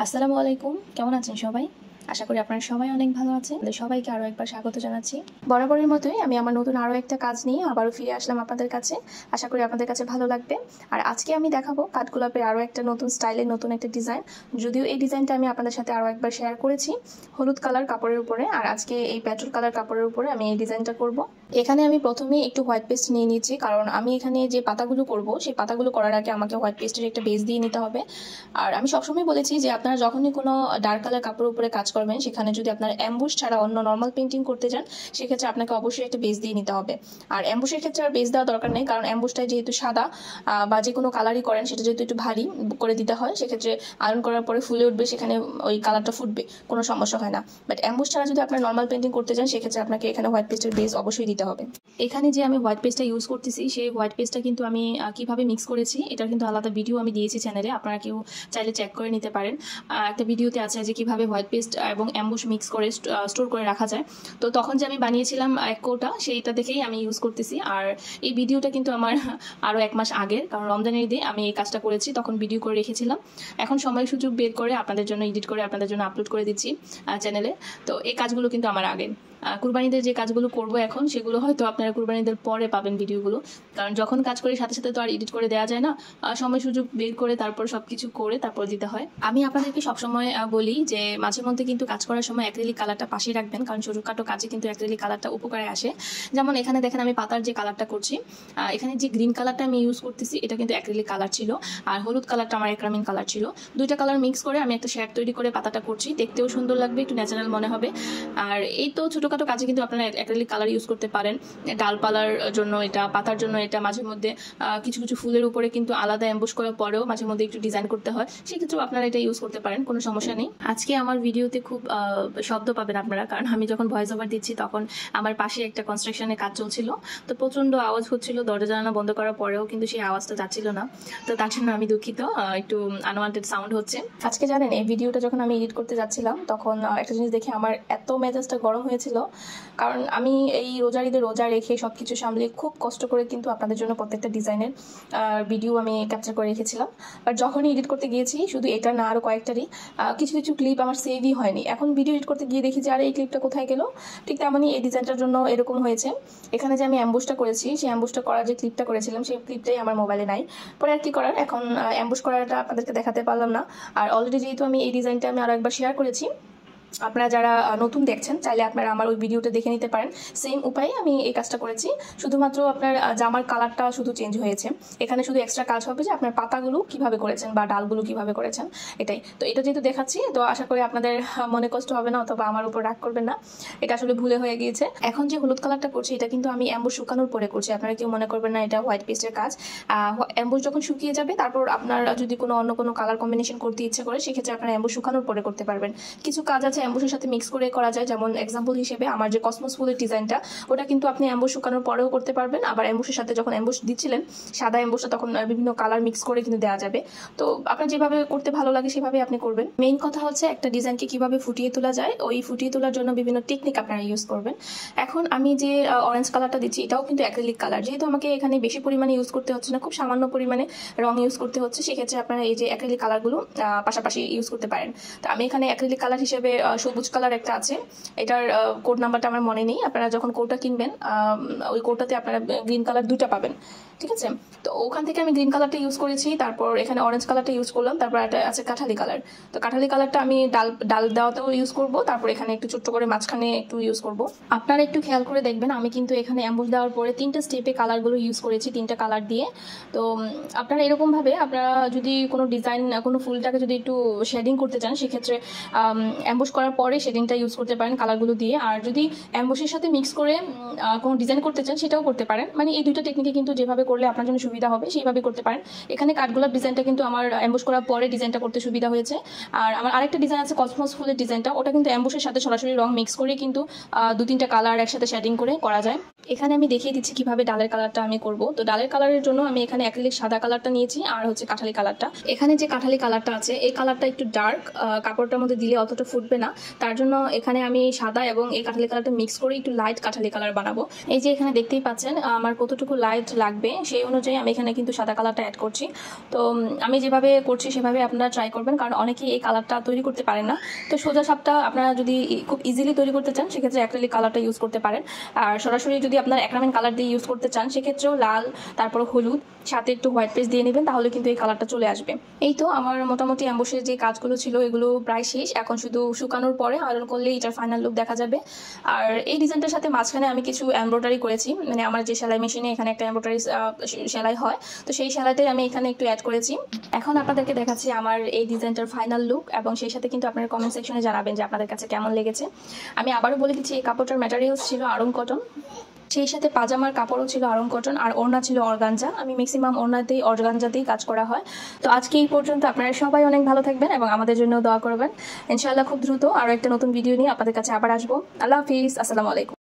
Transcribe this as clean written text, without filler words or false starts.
আসসালামু আলাইকুম, কেমন আছেন সবাই? আশা করি আপনারা সবাই অনেক ভালো আছেন। সবাইকে আরও একবার স্বাগত জানাচ্ছি। বরাবরের মতোই আমি আমার নতুন আরও একটা কাজ নিয়ে আবারও ফিরে আসলাম আপনাদের কাছে। আশা করি আপনাদের কাছে ভালো লাগবে। আর আজকে আমি দেখাবো কাঠগোলাপের আরও একটা নতুন স্টাইলের নতুন একটা ডিজাইন। যদিও এই ডিজাইনটা আমি আপনাদের সাথে আরও একবার শেয়ার করেছি হলুদ কালার কাপড়ের উপরে, আর আজকে এই পেট্রোল কালার কাপড়ের উপরে আমি এই ডিজাইনটা করব। এখানে আমি প্রথমে একটু হোয়াইট পেস্ট নিয়ে নিচ্ছি, কারণ আমি এখানে যে পাতাগুলো করব সেই পাতাগুলো করার আগে আমাকে হোয়াইট পেস্টের একটা বেস দিয়ে নিতে হবে। আর আমি সবসময় বলেছি যে আপনারা যখনই কোনো ডার্ক কালার কাপড়ের উপরে কাজ করবেন, সেখানে যদি আপনার অ্যাম্বুশ ছাড়া অন্য নর্মাল পেন্টিং করতে যান, সেক্ষেত্রে আপনাকে অবশ্যই একটা বেস দিয়ে নিতে হবে। আর অ্যাম্বুশের ক্ষেত্রে আর বেস দেওয়া দরকার নেই, কারণ অ্যাম্বুশটা যেহেতু সাদা বা যে কোনো কালারই করেন সেটা যেহেতু একটু ভারী করে দিতে হয়, সেক্ষেত্রে আয়রন করার পরে ফুলে উঠবে, সেখানে ওই কালারটা ফুটবে, কোনো সমস্যা হয় না। বাট অ্যাম্বুশ ছাড়া যদি আপনার নর্মাল পেন্টিং করতে যান, সেক্ষেত্রে আপনাকে এখানে হোয়াইট পেস্টের বেস অবশ্যই দিতে হবে। এখানে যে আমি হোয়াইট পেস্টটা ইউজ করতেছি, সেই হোয়াইট পেস্টটা কিন্তু আমি কিভাবে মিক্স করেছি এটার কিন্তু আলাদা ভিডিও আমি দিয়েছি চ্যানেলে, আপনারা কেউ চাইলে চেক করে নিতে পারেন। একটা ভিডিওতে আছে যে কিভাবে হোয়াইট পেস্ট এবং অ্যাম্বুশ মিক্স করে স্টোর করে রাখা যায়। তো তখন যে আমি বানিয়েছিলাম এক কৌটা, সেইটা দেখেই আমি ইউজ করতেছি। আর এই ভিডিওটা কিন্তু আমার আরও 1 মাস আগের, কারণ রমজানের ঈদে আমি এই কাজটা করেছি, তখন ভিডিও করে রেখেছিলাম। এখন সময় সুযোগ বের করে আপনাদের জন্য এডিট করে আপনাদের জন্য আপলোড করে দিচ্ছি চ্যানেলে। তো এই কাজগুলো কিন্তু আমার আগের। কুরবানিদের যে কাজগুলো করবো এখন, সেগুলো হয়তো আপনারা কুরবানিদের পরে পাবেন ভিডিওগুলো, কারণ যখন কাজ করি সাথে সাথে তো আর এডিট করে দেওয়া যায় না, সময় সুযোগ বের করে তারপর সবকিছু করে তারপর দিতে হয়। আমি আপনাদেরকে সবসময় বলি যে মাঝে মধ্যে কিন্তু কাজ করার সময় অ্যাক্রিলিক কালারটা পাশে রাখবেন, কারণ ছোটখাটো কাজে কিন্তু অ্যাক্রিলিক কালারটা উপকারে আসে। যেমন এখানে দেখেন আমি পাতার যে কালারটা করছি, এখানে যে গ্রিন কালারটা আমি ইউজ করতেছি এটা কিন্তু অ্যাক্রিলিক কালার ছিল, আর হলুদ কালারটা আমার অ্যাক্রামিন কালার ছিল। দুইটা কালার মিক্স করে আমি একটা শেড তৈরি করে পাতাটা করছি, দেখতেও সুন্দর লাগবে, একটু ন্যাচারাল মনে হবে। আর এই তো ছোটখাটো কাজে কিন্তু আপনারা অ্যাক্রিলিক কালার ইউজ করতে পারেন। ডালপালার জন্য এটা, পাতার জন্য এটা, মাঝে মধ্যে কিছু কিছু ফুলের উপরে কিন্তু আলাদা অ্যাম্বুশ করার পরেও মাঝে মধ্যে একটু ডিজাইন করতে হয়, সেক্ষেত্রেও আপনারা এটা ইউজ করতে পারেন, কোনো সমস্যা নেই। আজকে আমার ভিডিওতে খুব শব্দ পাবেন আপনারা, কারণ আমি যখন ভয়েস ওভার দিচ্ছি তখন আমার পাশে একটা কনস্ট্রাকশনের কাজ চলছিল, তো প্রচণ্ড আওয়াজ হচ্ছিল, দরজা জানালা বন্ধ করার পরেও কিন্তু সেই আওয়াজটা যাচ্ছিল না। তো তার জন্য আমি দুঃখিত, একটু আনওয়ান্টেড সাউন্ড হচ্ছে। আজকে জানেন এই ভিডিওটা যখন আমি এডিট করতে যাচ্ছিলাম, তখন একটা জিনিস দেখে আমার এত মেজাজটা গরম হয়েছিল, কারণ আমি এই রোজার ঈদে রোজা রেখে সবকিছু সামলে খুব কষ্ট করে কিন্তু আপনাদের জন্য প্রত্যেকটা ডিজাইনের ভিডিও আমি ক্যাপচার করে রেখেছিলাম। বাট যখনই এডিট করতে গিয়েছি, শুধু এটা না আরও কয়েকটারই কিছু কিছু ক্লিপ আমার সেভই হয়নি। এখন ভিডিও এডিট করতে গিয়ে দেখি যে আরে এই ক্লিপটা কোথায় গেল। ঠিক তেমনই এই ডিজাইনটার জন্য এরকম হয়েছে। এখানে যে আমি অ্যাম্বুশটা করেছি, সেই অ্যাম্বুশটা করার যে ক্লিপটা করেছিলাম, সেই ক্লিপটাই আমার মোবাইলে নাই। পরে আর কি করার, এখন অ্যাম্বুশ করাটা আপনাদেরকে দেখাতে পারলাম না। আর অলরেডি যেহেতু আমি এই ডিজাইনটা আমি আরও একবার শেয়ার করেছি, আপনারা যারা নতুন দেখছেন চাইলে আপনারা আমার ওই ভিডিওটা দেখে নিতে পারেন। সেম উপায়ে আমি এই কাজটা করেছি, শুধুমাত্র আপনার জামার কালারটা শুধু চেঞ্জ হয়েছে। এখানে শুধু এক্সট্রা কাজ হবে যে আপনার পাতাগুলো কিভাবে করেছেন বা ডালগুলো কিভাবে করেছেন, এটাই। তো এটা যেহেতু দেখাচ্ছি, তো আশা করি আপনাদের মনে কষ্ট হবে না অথবা আমার উপর রাগ করবেন না, এটা আসলে ভুলে হয়ে গিয়েছে। এখন যে হলুদ কালারটা করছি, এটা কিন্তু আমি অ্যাম্বুশ শুকানোর পরে করছি, আপনারা কেউ মনে করবেন না এটা হোয়াইট পেস্টের কাজ। অ্যাম্বুশ যখন শুকিয়ে যাবে, তারপর আপনারা যদি কোনো অন্য কোনো কালার কম্বিনেশন করতে ইচ্ছে করে, সেক্ষেত্রে আপনারা অ্যাম্বুশ শুকানোর পরে করতে পারবেন। কিছু কাজ আছে অ্যাম্বুশের সাথে মিক্স করে করা যায়, যেমন এক্সাম্পল হিসেবে আমার যে কসমস ফুলের ডিজাইনটা, ওটা কিন্তু আপনি অ্যাম্বুশ শুকানোর পরেও করতে পারবেন। আবার অ্যাম্বুশের সাথে যখন অ্যাম্বুশ দিচ্ছিলেন সাদা অ্যাম্বুশটা, তখন বিভিন্ন কালার মিক্স করে কিন্তু দেওয়া যাবে। তো আপনার যেভাবে করতে ভালো লাগে সেভাবে আপনি করবেন। মেইন কথা হচ্ছে একটা ডিজাইনকে কিভাবে ফুটিয়ে তোলা যায়, ওই ফুটিয়ে তোলার জন্য বিভিন্ন টেকনিক আপনারা ইউজ করবেন। এখন আমি যে অরেঞ্জ কালারটা দিচ্ছি, এটাও কিন্তু অ্যাক্রিলিক কালার, যেহেতু আমাকে এখানে বেশি পরিমাণে ইউজ করতে হচ্ছে না, খুব সামান্য পরিমাণে রং ইউজ করতে হচ্ছে, সেক্ষেত্রে আপনারা এই যে অ্যাক্রিলিক কালারগুলো পাশাপাশি ইউজ করতে পারেন। তো আমি এখানে অ্যাক্রিলিক কালার হিসেবে সবুজ কালার একটা আছে, এটার কোড নাম্বারটা আমার মনে নেই। আপনারা যখন কোডটা কিনবেন, ওই কোডটাতে আপনারা গ্রিন কালার 2টা পাবেন, ঠিক আছে? তো ওখান থেকে আমি গ্রিন কালারটা ইউজ করেছি, তারপর এখানে অরেঞ্জ কালারটা ইউজ করলাম, তারপর একটা আছে কাঠালি কালার। তো কাঠালি কালারটা আমি ডাল দেওয়াতেও ইউজ করব, তারপর এখানে একটু ছোট্ট করে মাঝখানে একটু ইউজ করব। আপনারা একটু খেয়াল করে দেখবেন, আমি কিন্তু এখানে অ্যাম্বুশ দেওয়ার পরে 3টা স্টেপে কালারগুলো ইউজ করেছি, 3টা কালার দিয়ে। তো আপনারা এরকমভাবে আপনারা যদি কোনো ডিজাইন, কোনো ফুলটাকে যদি একটু শেডিং করতে চান, সেক্ষেত্রে অ্যাম্বুশ করার পরে শেডিংটা ইউজ করতে পারেন কালারগুলো দিয়ে। আর যদি অ্যাম্বুশের সাথে মিক্স করে কোনো ডিজাইন করতে চান, সেটাও করতে পারেন। মানে এই দুইটা টেকনিকে কিন্তু যেভাবে করলে আপনার জন্য সুবিধা হবে সেইভাবে করতে পারেন। এখানে কাঠগোলাপ ডিজাইনটা কিন্তু আমার অ্যাম্বুশ করার পরে ডিজাইনটা করতে সুবিধা হয়েছে। আর আমার আরেকটা ডিজাইন আছে কসমস ফুলের ডিজাইনটা, ওটা কিন্তু অ্যাম্বুশের সাথে সরাসরি রং মিক্স করে কিন্তু 2-3টা কালার একসাথে শেডিং করে করা যায়। এখানে আমি দেখিয়ে দিচ্ছি কিভাবে ডালের কালারটা আমি করব। তো ডালের কালারের জন্য আমি এখানে অ্যাক্রিলিক সাদা কালারটা নিয়েছি, আর হচ্ছে কাঠালি কালারটা। এখানে যে কাঠালি কালারটা আছে, এই কালারটা একটু ডার্ক, কাপড়টার মধ্যে দিলে অতটা ফুটবে না, তার জন্য এখানে আমি সাদা এবং এই কাঠালি কালারটা মিক্স করে একটু লাইট কাঠালি কালার বানাবো। এই যে এখানে দেখতেই পাচ্ছেন আমার কতটুকু লাইট লাগবে, সেই অনুযায়ী আমি এখানে কিন্তু সাদা কালারটা অ্যাড করছি। তো আমি যেভাবে করছি সেভাবে আপনারা ট্রাই করবেন, কারণ অনেকেই এই কালারটা তৈরি করতে পারেন না। তো সোজা সাপটা আপনারা যদি খুব ইজিলি তৈরি করতে চান সেক্ষেত্রে অ্যাক্রিলিক কালারটা ইউজ করতে পারেন। আর সরাসরি যদি আপনার অ্যাক্রামেন কালার দিয়ে ইউজ করতে চান সেক্ষেত্রেও লাল, তারপর হলুদ, সাথে একটু হোয়াইট পেস্ট দিয়ে নেবেন, তাহলে কিন্তু এই কালারটা চলে আসবে। এই তো আমার মোটামুটি অ্যাম্বুশের যে কাজগুলো ছিল এগুলো প্রায় শেষ। এখন শুধু শুকানোর পরে আয়রন করলে এটার ফাইনাল লুক দেখা যাবে। আর এই ডিজাইনটার সাথে মাঝখানে আমি কিছু এমব্রয়ডারি করেছি, মানে আমার যে সেলাই মেশিনে এখানে একটা এমব্রয়ডারি সেলাই হয়, তো সেই সেলাইটাই আমি এখানে একটু অ্যাড করেছি। এখন আপনাদেরকে দেখাচ্ছি আমার এই ডিজাইনটার ফাইনাল লুক, এবং সেই সাথে কিন্তু আপনারা কমেন্ট সেকশনে জানাবেন যে আপনাদের কাছে কেমন লেগেছে। আমি আবারও বলে দিচ্ছি, এই কাপড়টার ম্যাটেরিয়ালস ছিল আড়ং কটন, সেই সাথে পাজামার কাপড়ও ছিল আড়ং কটন, আর ওড়না ছিল অর্গানজা। আমি ম্যাক্সিমাম ওড়নাতেই অর্গানজাতেই কাজ করা হয়। তো আজকে এই পর্যন্ত, আপনারা সবাই অনেক ভালো থাকবেন এবং আমাদের জন্য দোয়া করবেন। ইনশাআল্লাহ খুব দ্রুত আরও একটা নতুন ভিডিও নিয়ে আপনাদের কাছে আবার আসবো। আল্লাহ হাফিজ, আসসালামু আলাইকুম।